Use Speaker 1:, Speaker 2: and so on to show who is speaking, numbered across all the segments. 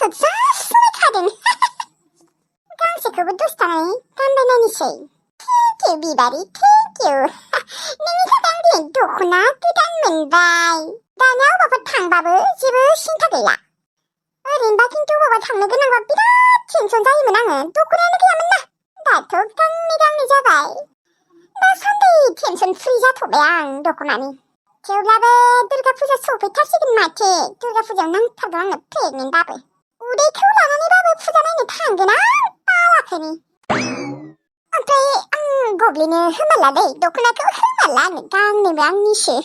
Speaker 1: 또 자수하든. 강세크부 두스타이 담배나니시. 땡큐 비바리 땡큐. नोंनि थाखाय दख'ना गोदान मोनबाय. दानिया अबावबा थांबाबो जेबो सिन्था गैला. ओरैनोबा खिन्थु अबावबा थांनो गोनांबा बिराद टेनसन जायोमोन आङो. दख'नायानो गैयामोन ना. दाथ' गांनै जाबाय. दासान्दि टेनसन फ्रि जाथ'बाय आं दख'नानि. थेवब्लाबो दुर्गा फुजा सफैथारसिगोन माथो. दुर्गा फुजायाव नांथारगौ आंनो प्रेगनेन्टबाबो. उदैखौ लानानैबाबो फुजा नायनो थांगोन आं बावाखैनि. ओमफ्राय आं गब्लिनो होमाला दै दख'नाखौ होमाला आङो गांनैबो आंनिसो.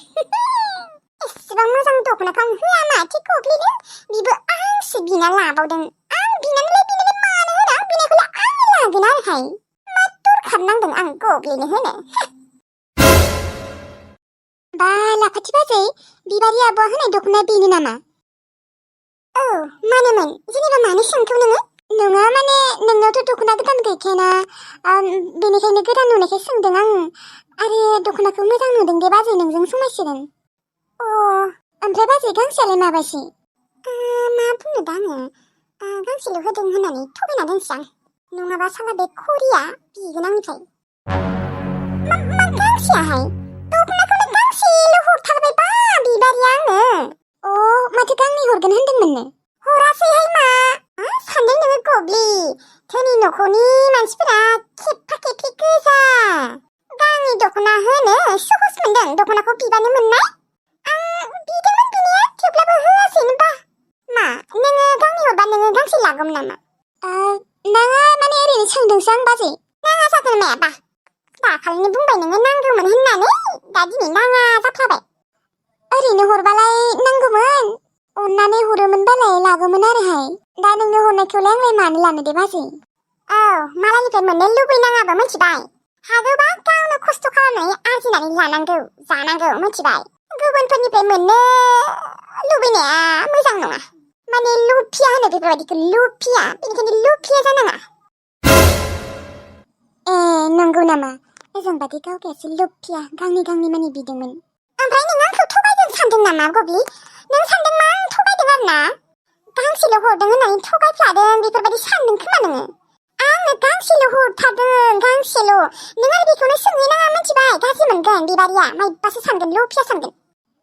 Speaker 1: एसेबां मोजां दख'नाखौ आं होआ माथो गब्लिनो. बिबो आंसो बिना लाबावदों. आं बिनानैलाय मानो होनो आं बिनायखौलाय आंनो लागोन आरोहाय. मा दरखार नांदों आं गब्लिनो होनो. बा लाफाथि बाजै बिबारि आब'आ होनाय दख'ना बेनो नामा? औ मानोमोन जेनेबा मानो सोंखौ नोङो? नङा माने नोंनावथ' दख'ना गोदान गैखायाना बेनिखायनो गोदान नुनायखाय सोंदों आं. आरो दख'नाखौ मोजां नुदों दे बाजै नोंजों समायसिगोन. अ ओमफ्राय बाजै गांसेयालाय माबासै? मा बुंनो दा आङो गांसेल' होदों होननानै थगायना दोनसै आं. नङाबा साला बे खरिया बिगोन आंनिफ्राय. मा गांसेयाहाय? दख'नाखौनो गांसेल' हरथारबाय बा बिबारिया आङो. अ माथो गांनै हरगोन होनदोंमोननो? हरासैहाय मा सानदों नोङो गब्लि? धोनि न'खरनि मानसिफोरा खेबफा खेबफि गोजा. गांनै दख'ना होनो सहस मोनदों दख'नाखौ बिबानो मोननाय? आं बिदोंमोन बिनाया थेवब्लाबो होआसैनोबा. मा नोङो गांनै हरबा नोङो गांसे लागौमोन नामा? नाङा माने ओरैनो सोंदोंसो आं बाजै. नाङा जागोन मायाबा? दाखालिनो बुंबाय नोङो नांगौमोन होननानै. दा दिनै नाङा जाफ्लाबाय. ओरैनो हरबालाय नांगौमोन. अननानै हरोमोनबालाय लागौमोन आरोहाय. दा नोंनो हरनायखौलाय आंलाय मानो लानो दे बाजै? औ मालायनिफ्राय मोननो लुबैनाङाबो मिथिबाय. हागौबा गावनो खस्थ' खालामनानै आरजिनानै लानांगौ जानांगौ मिथिबाय. गुबुनफोरनिफ्राय मोननो लुबैनाया मोजां नङा. माने लुफिया होनो बेफोरबायदिखौ लुफिया. बेनिखायनो लुफिया जानाङा. ए नंगौ नामा? एजोंबादि गावगायासो लुफिया गांनै मानि बिदोंमोन. ओमफ्राय नों आंखौ थगायदों सानदों नामा गब्लि? नों सानदों मा आं थगायदों आरोना? गांसेल' हरदों होननानै थगायफ्लादों बेफोरबायदि सानदों खोमा नोङो? आंनो गांसेल' हरथारदों गांसेल'. नों आरो बेखौनो सोंहैनाङा मिथिबाय. गाज्रि मोनगोन बिबारिया माइबासो सानगोन लुफिया सानगोन.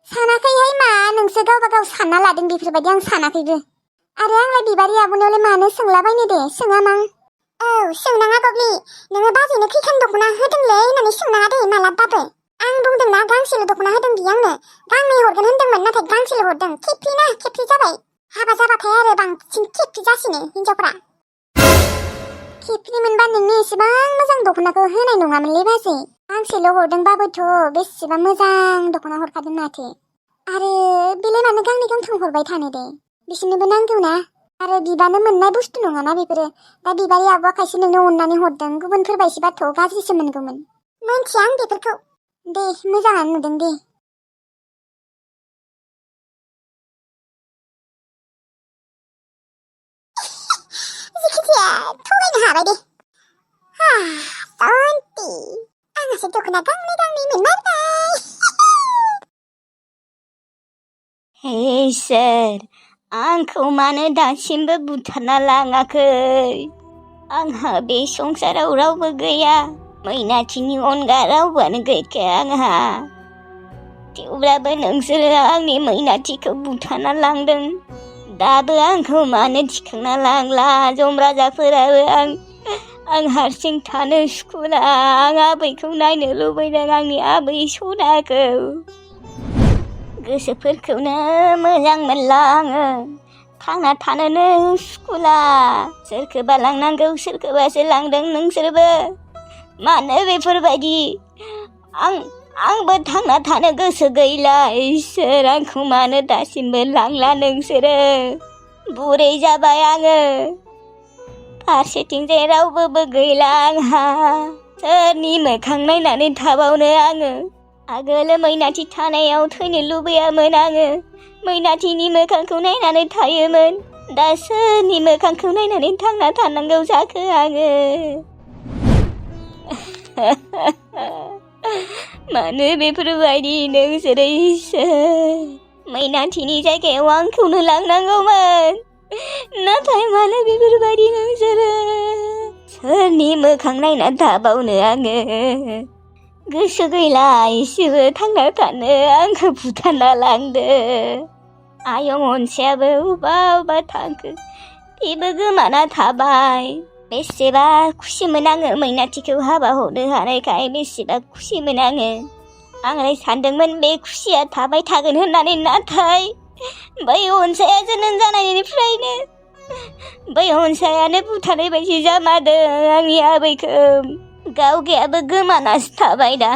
Speaker 1: सानाखैहाय मा नोंसो गावबा गाव सानना लादों बेफोरबायदि आं सानाखैबो. आरो आंलाय बिबारि आब'नावलाय मानो सोंलाबायनो दे सोङा मां. औ सोंनाङा गब्लि. नोङो बाजैनो खैखान दख'ना होदोंलै होननानै सोंनाङा दे मालाबाबो. आं बुंदोंना गांसेल' दख'ना होदों बियो आंनो. गांनै हरगोन होनदोंमोन नाथाय गांसेल' हरदों. खेबफ्रि जाबाय. हाबा जाबाथाय आरो बांसिन खेबफ्रि जासिनो हिनजावफोरा. खेबफ्रि मोनबा नोंनो एसेबां मोजां दख'नाखौ होनाय नङामोनलै बाजै. गांसेल' हरदोंबाबोथ' बेसेबा मोजां दख'ना हरखादों माथो. आरो बेलाय मानो गांनै गांथाम हरबाय थानो दे? बिसोरनोबो नांगौ ना. आरो बिबानो मोननाय बुस्थु नङाना बेफोरो. दा बिबारि आब'आ खायसे नोंनो अननानै हरदों. गुबुनफोर बायदिबाथ' गाज्रिसो मोनगौमोन. मोनथिया आं बेफोरखौ. दे मोजाङानो नुदों दे. जिखिजाया थगायनो हाबाय दे. सान्ति आंहासो दख'ना गांनै मोनमारबाय.
Speaker 2: हे इसोर आंखौ मानो दासिमबो बुथारना लाङाखै? आंहा बे संसाराव रावबो गैया. मैनाथिनि अनगा रावबोआनो गैखाया आंहा. थेवब्लाबो नोंसोरो आंनि मैनाथिखौ बुथारना लांदों. दाबो आंखौ मानो थिखांना लांला जमराजाफोराबो? आं हारसिं थानो सुखुला. आं आबैखौ नायनो लुबैदों आंनि आबै सनाखौ. गोसोफोरखौनो मोजां मोनला आङो. थांना थानोनो सुखुला. सोरखौबा लांनांगौ सोरखौबासो लांदों नोंसोरबो. मानो बेफोरबायदि? आंबो थांना थानो गोसो गैला। इसोर आंखौ मानो दासिमबो लांला नोंसोरो? बुरै जाबाय आङो। फारसेथिंजाय रावबोबो गैला आंहा। सोरनि मोखां नायनानै थाबावनो आङो? आगोल मैनाथि थानायाव थैनो लुबैयामोन आङो। मैनाथिनि मोखांखौ नायनानै थायोमोन। दा सोरनि मोखांखौ नायनानै थांना थानांगौ जाखो आङो? मानो बेफोरबायदि नोंसोरो? इसोर मैनाथिनि जायगायाव आंखौनो लांनांगौमोन। नाथाय मानो बेफोरबायदि नोंसोरो सोरनि मोखां नायना थाबावनो आङो गोसो गैला एसेबो थांना थानो आंखौ बुथारना लांदो आयं अनसायाबो अबा थांखो बेबो गोमाना थाबाय बेसेबा खुसिमोन आङो मैनाथिखौ हाबा हरनो हानायखाय बेसेबा खुसिमोन आंलाय सानदोंमोन बे खुसिया थाबाय थागोन होननानै नाथाय बै अनसाया जोनोम जानायनिफ्रायनो बै अनसायानो बुथारनाय बायदि जामारदों आंनि आबैखौ गावगायाबो गोमानासो थाबाय दा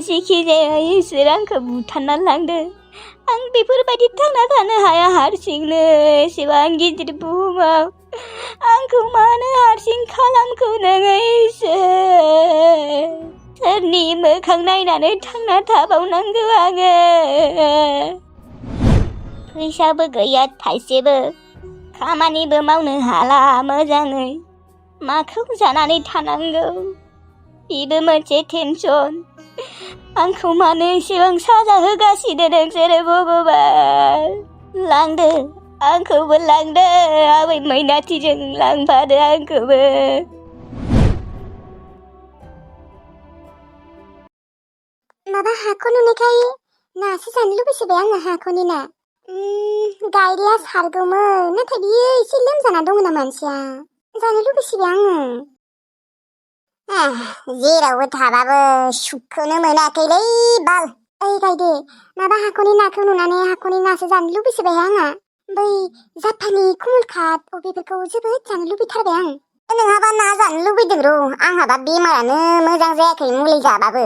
Speaker 2: जेखि जाया इसोर आंखौ बुथारना लांदो आं बेफोरबायदि थांना थानो हाया हारसिंनो एसेबां गिदिर बुहुमाव आंखौ मानो हारसिं खालामखो नोङो इसोर सोरनि मोखां नायनानै थांना थाबावनांगौ आङो फैसाबो गैया थाइसेबो खामानिबो मावनो हाला मोजाङै माखौ जानानै थानांगौ बेबो मोनसे टेनसन आंखौ मानो एसेबां साजा होगासिनो नोंसोरो भगबान लांदो आंखौबो लांदो आबै मैनाथिजों लांफादो आंखौबो
Speaker 1: माबा हाखौ नुनायखाय नासो जानो लुबैसोबाय आङो हाखौनि ना गायरिया सारगौमोन नाथाय बियो एसे लोमजाना दङ ना मानसिया जानो लुबैसोबाय आङो जेरावबो थाबाबो सुखौनो मोनाखैलै बाल ओइ गायदे माबा हाखौनि नाखौ नुनानै हाखौनि नासो जानो लुबैसोबाय आंहा बै जापानि कमलकाट बेफोरखौ जोबोद जानो लुबैथारबाय आं नोंहाबा ना जानो लुबैदों र' आंहाबा बेमारानो मोजां जायाखै मुलि जाबाबो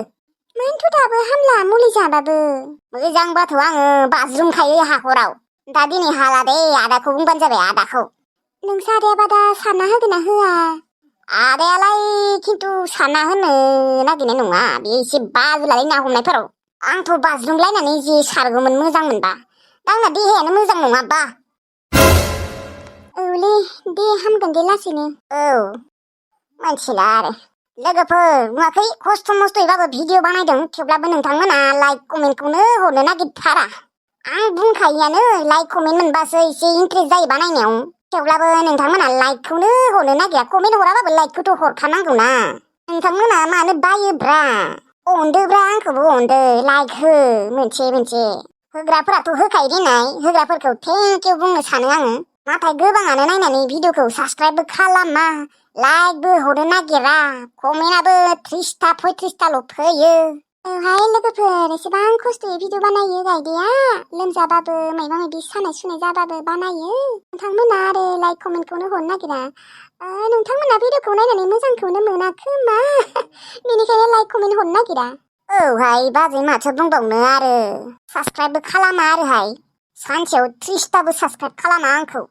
Speaker 1: मानोथ' दाबो हामला मुलि जाबाबो मोजांबाथ' आङो बाज्रुमखायो हाखराव दा दिनै हाला दे आदाखौ बुंबानो जाबाय आदाखौ नोंसा आदायाबा दा सारना होगोन ना होआ आदायालाय खिन्थु सारना होनो नागिरनाय नङा बे एसे बाजुलालै ना हमनायफोराव आंथ' बाज्रुमलायनानै जे सारगौमोन मोजां मोनबा आंना देहायानो मोजां नङाबा औलै दे हामगोन दे लासैनो औ मिथिला आरो लोगोफोर नुवाखै खस्थ' मस्थ'यैबाबो भिडिअ बानायदों थेवब्लाबो नोंथांमोना लाइक कमेन्टखौनो हरनो नागिरथारा आं बुंखायोआनो लाइक कमेन्ट मोनबासो एसे इन्ट्रेस्ट जायो बानायनायाव थेवब्लाबो नोंथांमोना लाइकखौनो हरनो नागिरा कमेन्ट हराबाबो लाइकखौथ' हरखानांगौना नोंथांमोना मानो बायोब्रा अनदोब्रा आंखौबो अनदो लाइक हो मोनसे होग्राफोराथ' होखायो देनाय होग्राफोरखौ थेंक इउ बुंनो सानो आङो नाथाय गोबाङानो नायनानै भिडिअखौ साबस्क्राइबबो खालामा लाइकबो हरनो नागिरा कमेन्टआबो 30टा 35टाल' फैयो औहाय लोगोफोर एसेबां खस्थ'यै भिडिअ बानायो गायदेया लोमजाबाबो माबा माबि सानाय सुनाय जाबाबो बानायो नोंथांमोना आरो लाइक कमेन्टखौनो हरनो नागिरा नोंथांमोना भिडिअखौ नायनानै मोजांखौनो मोना खोमा बेनिखायनो लाइक कमेन्ट हरनो नागिरा औहाय बाजै माथो बुंबावनो आरो साबस्क्राइबबो खालामा आरोहाय सानसेयाव 30टाबो साबस्क्राइब खालामा आंखौ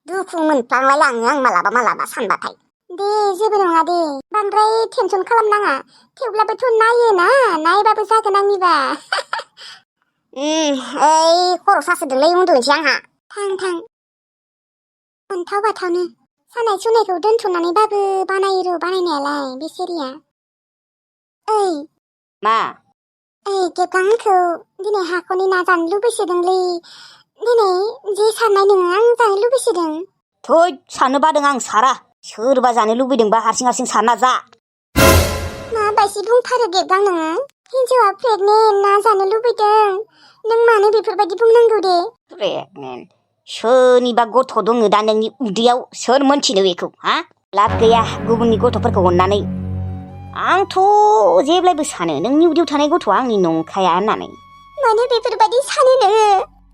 Speaker 1: दुखु मोनफ्लांलायलाङो आं मालाबा सानबाथाय दे जेबो नङा दे बांद्राय टेनसन खालामनाङा थेवब्लाबोथ' नायोना नायबाबो जागोन आंनिबा ओइ खर' सासोदोंलै उन्दुनोसै आंहा थां अन्थाव बाथावनो सानाय सुनायखौ दोनथ'नानैबाबो बानायो र' बानायनायालाय बे सिरिया ओइ
Speaker 2: मा
Speaker 1: गेबगांखौ दिनै हाखौनि ना जानो लुबैसोदोंलै दिनै जे सारनाय नोङो आं जानो लुबैसोदों
Speaker 2: थै सानो बादों आं सारा सोरबा जानो लुबैदोंबा हारसिं सारना जा
Speaker 1: माबायदि बुंथारो गेबगां नोङो हिन्जावा प्रेगनेन्ट ना जानो लुबैदों नों मानो बेफोरबायदि बुंनांगौ दे
Speaker 2: प्रेगनेन्ट सोरनिबा गथ' दङ दा नोंनि उदैयाव सोर मोनथिनो बेखौ हा लाब गैया गुबुननि गथ'फोरखौ अननानै आंथ' जेब्लायबो सानो नोंनि उदैयाव थानाय गथ'आ आंनि नंखाया होननानै
Speaker 1: मानो बेफोरबायदि सानो नोङो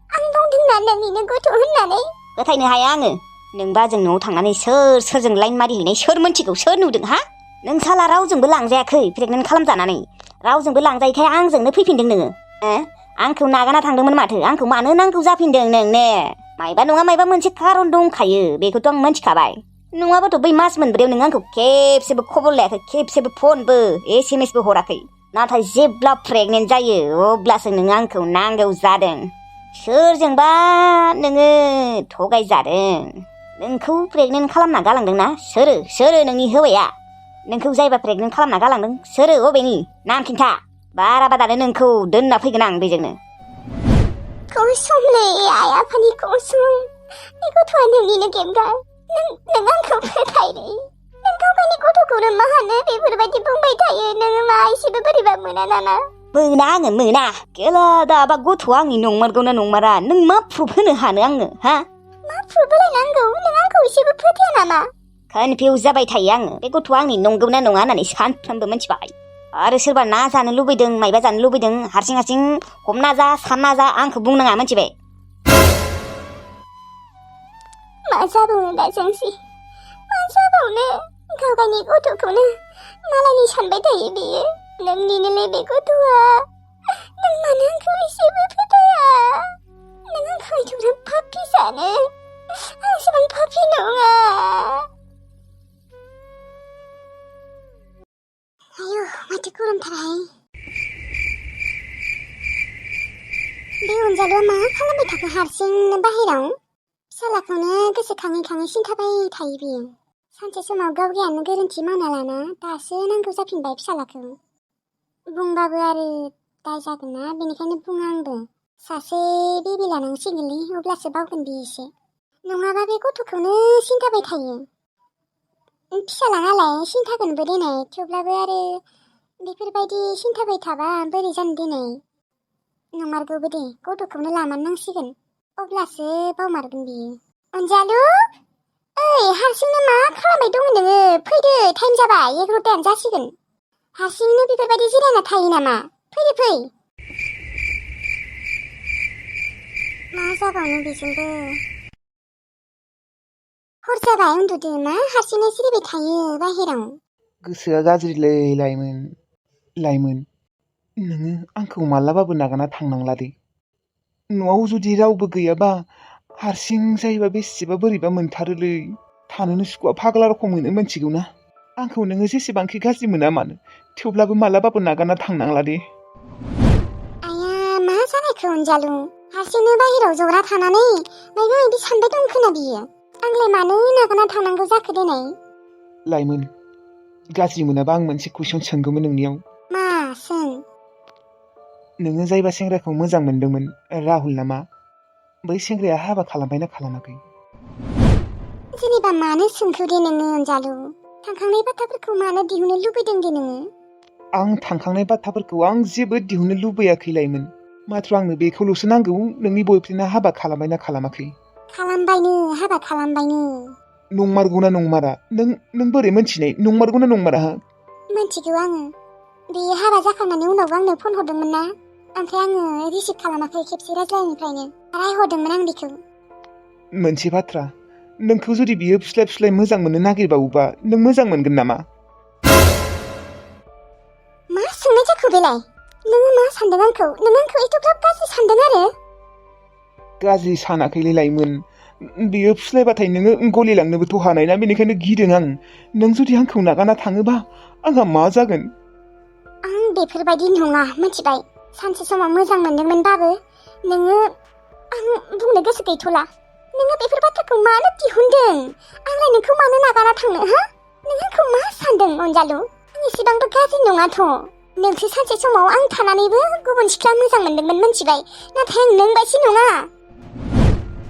Speaker 1: आं बुंदोंना नोंनिनो गथ' होननानै
Speaker 2: फोथायनो हाया आङो नोंबा जों न'आव थांनानै सोरजों लाइन मारिहैनाय सोर मोनथिगौ सोर नुदों हा नों साला रावजोंबो लांजायाखै प्रेगनेन्ट खालामजानानै रावजोंबो लांजायैखाय आंजोंनो फैफिनदों नोङो आंखौ नागारना थांदोंमोन माथो आंखौ मानो नांगौ जाफिनदों नोंनो मायबा नङा मायबा मोनसे खारन दंखायो बेखौथ' आं मोनथिखाबाय नङाबाथ' बै मास मोनब्रैयाव नों आंखौ खेबसेबो खबर लायाखै खेबसेबो फनबो SMS बो हराखै नाथाय जेब्ला प्रेगनेन्ट जायो अब्लासो नों आंखौ नांगौ जादों सोरजोंबा नोङो थगायजादों नोंखौ प्रेगनेन्ट खालामना गालांदोंना सोरो नोंनि हौवाया नोंखौ जायबा प्रेगनेन्ट खालामना गालांदों सोरो अबेनि नाम खिन्था बारा बादानो नोंखौ दोनना फैगोन आं बेजोंनो
Speaker 1: कसमलै आइ आफानि कसम बे गथ'आ नोंनिनो गेमगार नों आंखौ फोथायलै नों गावगायनि गथ'खौनो मा होनो बेफोरबायदि बुंबाय थायो नोङो मा एसेबो बोरैबा मोना नामा
Speaker 2: मोना आङो मोना गेलादाबा गथ'आ आंनि नंमारगौना नंमारा नों मा प्रुफ होनो हानो आंनो हा
Speaker 1: मा प्रुफ होलायनांगौ नों आंखौ एसेबो फोथाया नामा
Speaker 2: कनफिउज जाबाय थायो आङो बे गथ'आ आंनि नंगौना नङा होननानै सानफ्रामबो मिथिबाय आरो सोरबा ना जानो लुबैदों मायबा जानो लुबैदों हारसिं हारसिं हमना जा सानना जा आंखौ बुंनाङा मिथिबाय
Speaker 1: मा जाबावनो दा जोंसि मा जाबावनो गावगायनि गथ'खौनो मालायनि सानबाय थायो बेयो नोंनिनोलै बे गथ'आ नों मानो आंखौ एसेबो फोथाया नों आंखौ एथ'ग्राब पापि सानो आं एसेबां पापि नङा आयौ माथो गरमथारहाय बे अनजालुआ मा खालामबाय थाखो हारसिंनो बाहेराव फिसालाखौनो गोसोखाङै खाङै सिन्थाबाय थायो बियो सानसे समाव गावगायानो गोरोन्थि मावना लाना दासो नांगौ जाफिनबाय फिसालाखौ बुंबाबो आरो दाय जागोन ना बेनिखायनो बुङा आंबो सासे बेबि लानांसिगोनलै अब्लासो बावगोन बियो एसे नङाबा बे गथ'खौनो सिन्थाबाय थायो फिसालाङालाय सिन्थागोनबो देनाय थेवब्लाबो आरो बेफोरबायदि सिन्थाबाय थाबा बोरै जानो देनाय नंमारगौबो दे गथ'खौनो लामारनांसिगोन अब्लासो बावमारगोन बियो अनजालु ओइ हारसिंनो मा खालामबाय दङ नोङो फैदो टाइम जाबाय 11:00 जासिगोन हारसिंनो बेफोरबायदि जिरायना थायो नामा फै मा जाबावनो बेजोंबो हर जाबाय उन्दुदो मा हारसिंनो जिरायबाय थायो बाहेराव
Speaker 3: गोसोआ गाज्रिलै लाइमोन नोङो आंखौ मालाबाबो नागारना थांनांला दे न'आव जुदि रावबो गैयाबा हारसिं जायोबा बेसेबा बोरैबा मोनथारोलै थानोनो सुखुआ फाग्ला रखम मोनो मिथिगौ ना आंखौ नोङो जेसेबांखि गाज्रि मोना मानो थेवब्लाबो मालाबाबो नागारना थांनांला दे
Speaker 1: आया मा जानायखौ अनजालु हारसिंनो बाहेराव ज'रा थानानै मायबा मायबि सानबाय दं खोना बियो आंलाय मानो नागारना थांनांगौ जाखो देनाय
Speaker 3: लाइमोन गाज्रि मोनाबा आं मोनसे कुइसन सोंगौमोन नोंनियाव
Speaker 1: मा सों
Speaker 3: नोङो जायबा सेंग्राखौ मोजां मोनदोंमोन राहुल नामा बै सेंग्राया हाबा खालामबायना खालामाखै
Speaker 1: जेनेबा मानो सोंखो दे नोङो अनजालु थांखांनाय बाथ्राफोरखौ मानो दिहुननो लुबैदों दे नोङो
Speaker 3: आं थांखांनाय बाथ्राफोरखौ आं जेबो दिहुननो लुबैयाखै लाइमोन माथ्र आंनो बेखौल'सो नांगौ नोंनि बयफ्रेन्डआ हाबा खालामबायना खालामाखै
Speaker 1: खालामबायनो हाबा खालामबायनो
Speaker 3: नंमारगौना नंमारा नों बोरै मोनथिनाय नंमारगौना नंमारा हा
Speaker 1: मिथिगौ आङो बे हाबा जाखांनायनि उनावबो आंनो फन हरदोंमोन ना ओमफ्राय आङो रिसिभ खालामाखै खेबसे रायज्लायनिफ्रायनो रायहरदोंमोन आं बेखौ
Speaker 3: मोनसे बाथ्रा नोंखौ जुदि बियो फिस्लाय मोजां मोननो नागिरबावोबा नों मोजां मोनगोन नामा
Speaker 1: मा सोंनाय जाखो बेलाय नोङो मा सानदों आंखौ नों आंखौ एथ'ग्राब गाज्रि सानदों आरो
Speaker 3: गाज्रि सानाखैलै लाइमोन बियो फिस्लायबाथाय नोङो गलिलांनोबोथ' हानाय ना बेनिखायनो गिदों आं नों जुदि आंखौ नागारना थाङोबा आंहा मा जागोन
Speaker 1: आं बेफोरबायदि नङा मिथिबाय सानसे समाव मोजां मोनदोंमोनबाबो नोङो आं बुंनो गोसो गैथ'ला नोङो बेफोर बाथ्राखौ मानो दिहुनदों आंलाय नोंखौ मानो नागारना थांनो हा नों आंखौ मा सानदों अनजालु आं एसेबांबो गाज्रि नङाथ' नोंसो सानसे समाव आं थानानैबो गुबुन सिख्ला मोजां मोनदोंमोन मिथिबाय नाथाय आं नों बायदि नङा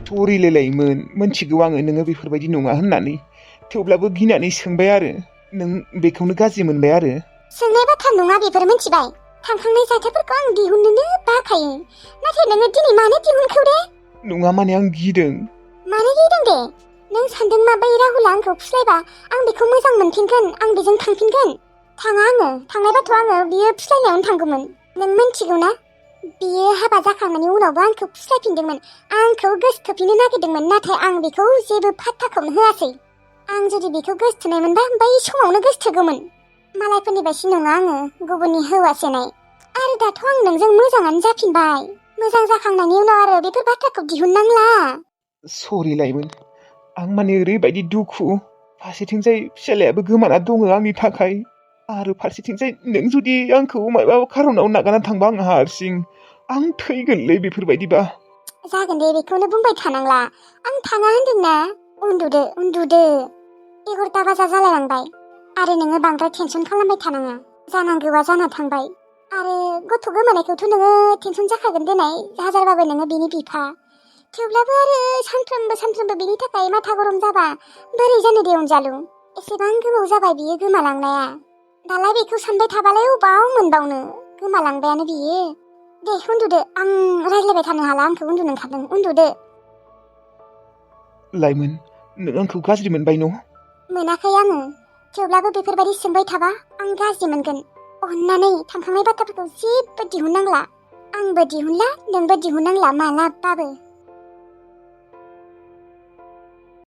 Speaker 3: सरिलै लाइमोन मोनथिगौ आङो नोङो बेफोरबायदि नङा होननानै थेवब्लाबो गिनानै सोंबाय आरो नों बेखौनो गाज्रि मोनबाय आरो
Speaker 1: सोंनाय बाथ्रा नङा बेफोर मिथिबाय थांखांनाय जाथायफोरखौ आं दिहुननोनो बाखायो नाथाय नोङो दिनै मानो दिहुनखौ दे
Speaker 3: नङा माने आं गिदों
Speaker 1: मानो गिदों दे नों सानदों मा बै राहुला आंखौ फिस्लायबा आं बेखौ मोजां मोनफिनगोन आं बेजों थांफिनगोन थाङा आङो थांनायबाथ' आङो बियो फिस्लायनायावनो थांगौमोन नों मिथिगौ ना बियो हाबा जाखांनायनि उनावबो आंखौ फिस्लायफिनदोंमोन आंखौ गोसोथोफिननो नागिरदोंमोन नाथाय आं बेखौ जेबो फात्ताखौनो होआसै आं जुदि बेखौ गोसोथोनायमोनबा बै समावनो गोसोथोगौमोन मालायफोरनि बायदि नङा आङो गुबुननि हौवासेनाय आरो दाथ' आं नोंजों मोजाङानो जाफिनबाय मोजां जाखांनायनि उनाव आरो बेफोर बाथ्राखौ दिहुननांला
Speaker 3: सरि लाइमोन आं माने ओरैबायदि दुखु फारसेथिंजाय फिसालायाबो गोमाना दङ आंनि थाखाय आरो फारसेथिंजाय नों जुदि आंखौ माबा खारनाव नागारना थांबा आं हारसिं आं थैगोनलै बेफोरबायदिबा
Speaker 1: जागोन दे बेखौनो बुंबाय थानांला आं थाङा होनदोंना उन्दुदो 11:00 बाजा जालायलांबाय आरो नोङो बांद्राय टेनसन खालामबाय थानाङा जानांगौआ जाना थांबाय आरो गथ' गोमानायखौथ' नोङो टेनसन जाखागोन देनाय हाजारबाबो नोङो बिनि बिफा थेवब्लाबो आरो सानफ्रोमबो बिनि थाखाय माथा गरम जाबा बोरै जानो दे अनजालु। एसेबां गोबाव जाबाय बियो गोमालांनाया। दालाय बेखौ सानबाय थाबालाय अबाव मोनबावनो, गोमालांबायानो बियो। दे उन्दुदो, आं रायज्लायबाय थानो हाला, आंखौ उन्दुनो ओंखारदों, उन्दुदो।
Speaker 3: लाइमोन, नों आंखौ गाज्रि मोनबाय न'?
Speaker 1: मोनाखै आङो, थेवब्लाबो बेफोरबायदि सोंबाय थाबा आं गाज्रि मोनगोन। अन्नानै थांखांनाय बाथ्राफोरखौ जेबो दिहुननांला। आंबो दिहुनला, नोंबो दिहुननांला मालाबाबो।